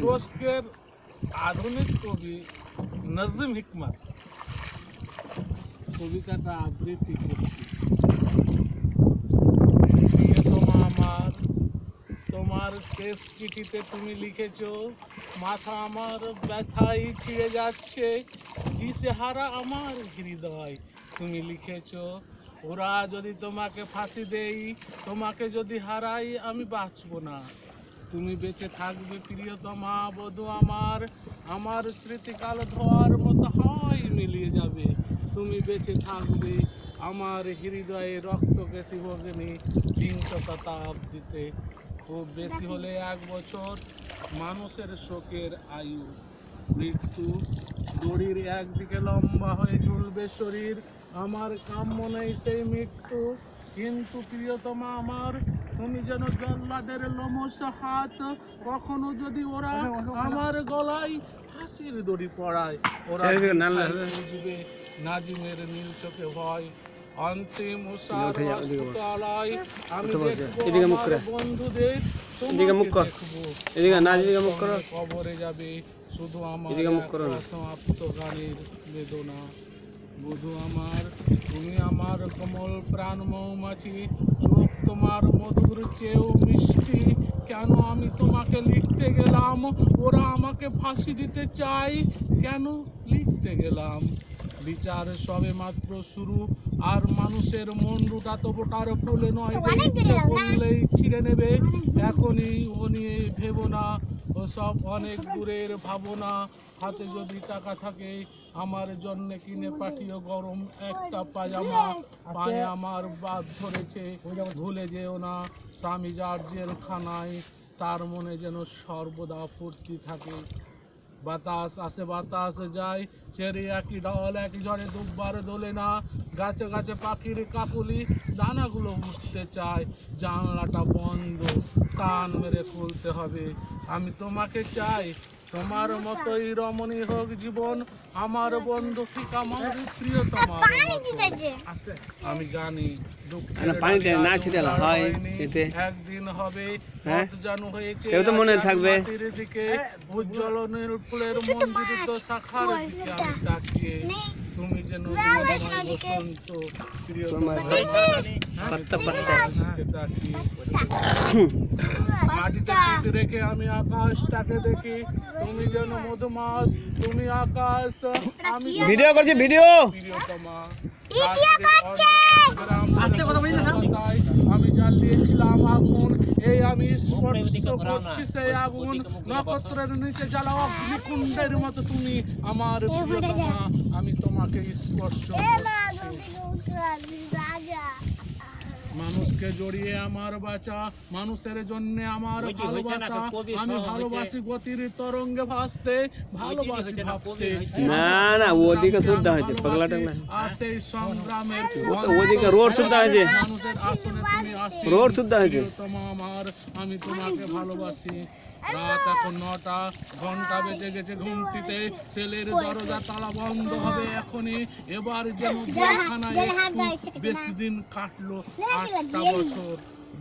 তুরস্কের আধুনিক কবি নজিম হিকমত কবিতাটা আবৃত্তি করছি। প্রিয়তমা আমার, তোমার শেষ চিঠিতে তুমি লিখেছ, মাথা আমার ব্যথায় ছিঁড়ে যাচ্ছে, দিশেহারা আমার হৃদয়। তুমি লিখেছ, ওরা যদি তোমাকে ফাঁসি দেই, তোমাকে যদি হারাই, আমি বাঁচব না। তুমি বেঁচে থাকবে প্রিয়তমা বধূ আমার, আমার স্মৃতিকাল ধোয়ার মতো হয় মিলিয়ে যাবে। তুমি বেঁচে থাকবে আমার হৃদয়ে রক্তকেশী ভগিনী। ৩০০ শতাব্দীতে খুব বেশি হলে ১ বছর মানুষের শোকের আয়ু। মৃত্যু দড়ির একদিকে লম্বা হয়ে ঝুলবে শরীর, আমার কাম্য নেই সেই মৃত্যু। কিন্তু প্রিয়তমা আমার, তুমি যেন জল্লাদের লোমশ হাত, কখনো যদি ওরা আমার গলায় ফাঁসির দড়ি পড়ায়, ওরা বুঝবে নাজিমের নীল চোখে ভয়। অন্তিম উষার অস্পৃতালয় আমি দেখবো আমার বন্ধুদের, কবরে যাবে শুধু আমার সমাপ্ত গানের বেদনা। বধূ আমার, তুমি আমার কোমল প্রাণ মৌমাছি, চোখ তোমার মধুর চেয়েও মিষ্টি। কেন আমি তোমাকে লিখতে গেলাম, ওরা আমাকে ফাঁসি দিতে চাই, কেন লিখতে গেলাম? বিচার সবে মাত্র শুরু, আর মানুষের মন রুটা তো বোটার ফুলে নয় যে ইচ্ছে করলেই ছিঁড়ে নেবে। এখনই ও নিয়ে ভেবো না, ও সব অনেক দূরের ভাবনা। হাতে যদি টাকা থাকে আমার জন্য কিনে পাঠিও গরম একটা পাজামা। পায়ে আমার বাদ ধরেছে, ভুলে যেও না স্বামী যার জেলখানায়, তার মনে যেন সর্বদা ফুর্তি থাকে। বাতাস আসে বাতাস যায়, ছেড়ে একই ডাল একই ঝড়ে দুবার দোলে না। গাছে গাছে পাখির কাকুলি দানাগুলো উঠতে চায়, জানলাটা বন্ধ, টান মেরে খুলতে হবে। আমি তোমাকে চাই, তোমার মতোই রমণী হোক জীবন, আমার বন্ধু ঠিক আমার প্রিয়তমার মতো। আমি জানি একদিন হবে জানু হয়েছে মাটির দিকে, উজ্জ্বল নীল ফুলের মন্দিরিত শাখার দিকে আমি তাকিয়ে। তুমি যেন বসন্ত মাটিতে পিঠ রেখে আমি আকাশটাকে দেখি, তুমি যেন মধুমাস, তুমি আকাশ, আমি ভিডিও করছি ভিডিও। প্রিয়তমা আমি জ্বালিয়েছিলাম আগুন, এই আমি স্পর্শ করছি সেই আগুন। নক্ষত্রের নিচে জ্বালা অগ্নিকুণ্ডের মতো তুমি আমার প্রিয়তমা, আমি তোমাকে স্পর্শ করছি। মানুষকে জড়িয়ে আমার বাঁচা, মানুষের জন্য আমার ভালোবাসা। আমি ভালোবাসি গতির তরঙ্গে ভাসতে, ভালোবাসি ভাবতে। না না ওদিকে শুদ্ধ হয়েছে, পাগলাটা না। আর সেই সংগ্রামের ওদিকে রোড শুদ্ধ হয়েছে, মানুষের আসনে তুমি আসি, রোড শুদ্ধ হয়েছে। তোমা আমার, আমি তোমাকে ভালোবাসি। রাত এখন ৯টা, ঘন্টা বেজে গেছে ঘুমটিতে, ছেলের দরজা তালা বন্ধ হবে এখনই। এবার যেন জেলখানায় একটু বেশি দিন কাটলো, ৮টা বছর।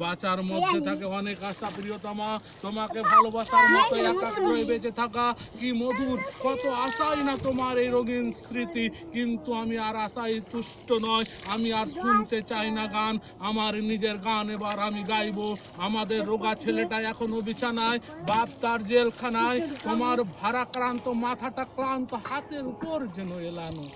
বাঁচার মধ্যে থাকে অনেক আশা প্রিয়তমা, তোমাকে ভালোবাসার মতো একাগ্রই বেঁচে থাকা কি মধুর। কত আশাই না তোমার এই রঙিন স্মৃতি, কিন্তু আমি আর আশাই তুষ্ট নয়। আমি আর শুনতে চাই না গান, আমার নিজের গান এবার আমি গাইবো। আমাদের রোগা ছেলেটা এখনো বিছানায়, বাপ তার জেলখানায়। তোমার ভারাক্রান্ত মাথাটা ক্লান্ত, হাতের উপর যেন এলানো।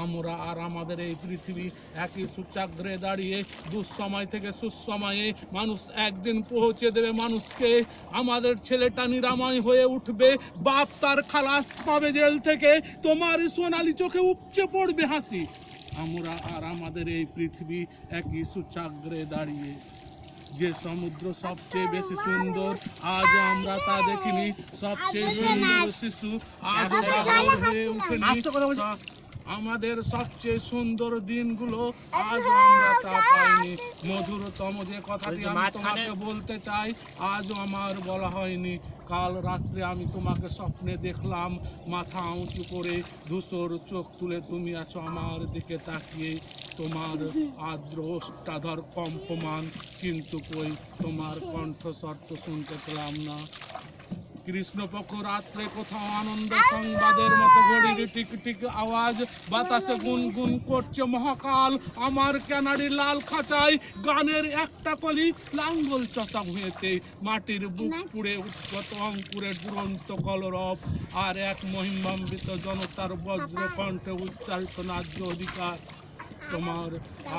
আমরা আর আমাদের এই পৃথিবী একই সূচাগ্রে দাঁড়িয়ে, দুঃসময় থেকে সুসময়ে মানুষ একদিন পৌঁছে দেবে মানুষকে। আমাদের ছেলেটা নিরাময় হয়ে উঠবে, বাপ তার খালাস পাবে জেল থেকে, তোমার সোনালি চোখে উপচে পড়বে হাসি। আমরা আর আমাদের এই পৃথিবী একই সূচাগ্রে দাঁড়িয়ে। যে সমুদ্র সবচেয়ে বেশি সুন্দর, আজ আমরা তা দেখিনি। সবচেয়ে সুন্দর শিশু আজ হয়ে উঠেনি। আমাদের সবচেয়ে সুন্দর দিনগুলো আজ আমরা তা পাইনি। মধুরতম যে কথাটি আমি তোমাকে বলতে চাই আজও আমার বলা হয়নি। কাল রাত্রে আমি তোমাকে স্বপ্নে দেখলাম, মাথা উঁচু করে ধূসর চোখ তুলে তুমি আছো আমার দিকে তাকিয়ে, তোমার আর্দ্র ওষ্ঠাধর কম্পমান, কিন্তু কই তোমার কণ্ঠস্বর তো শুনতে পেলাম না। কৃষ্ণপক্ষ রাত্রে কোথাও আনন্দ সংবাদের মতো ঘড়ির টিক টিক আওয়াজ, বাতাসে গুনগুন করছে মহাকাল। আমার ক্যানারি লাল খাঁচায় গানের একটা কলি, লাঙ্গল চষা ভুঁয়েতে মাটির বুক পুড়ে উৎকট অঙ্কুরের দুরন্ত কলরব, আর এক মহিমান্বিত জনতার বজ্র কণ্ঠে উচ্চারিত ন্যায্য অধিকার। তোমার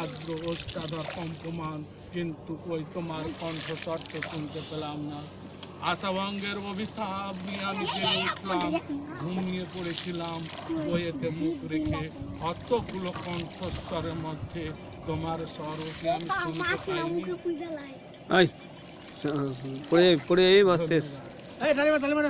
আর্দ্র ওষ্ঠাধর কম্পমান, কিন্তু কই তোমার কণ্ঠস্বর তো শুনতে পেলাম না। আশাভঙ্গের অভিশাপ নিয়ে আমি জেগে উঠলাম, ঘুমিয়ে পড়েছিলাম বইয়েতে মুখ রেখে। অতগুলো কণ্ঠস্বরের মধ্যে তোমার স্বরকে আমি শুনতে পাইনি। আই পড়ে পড়ে এই বাস শেষ। ধন্যবাদ।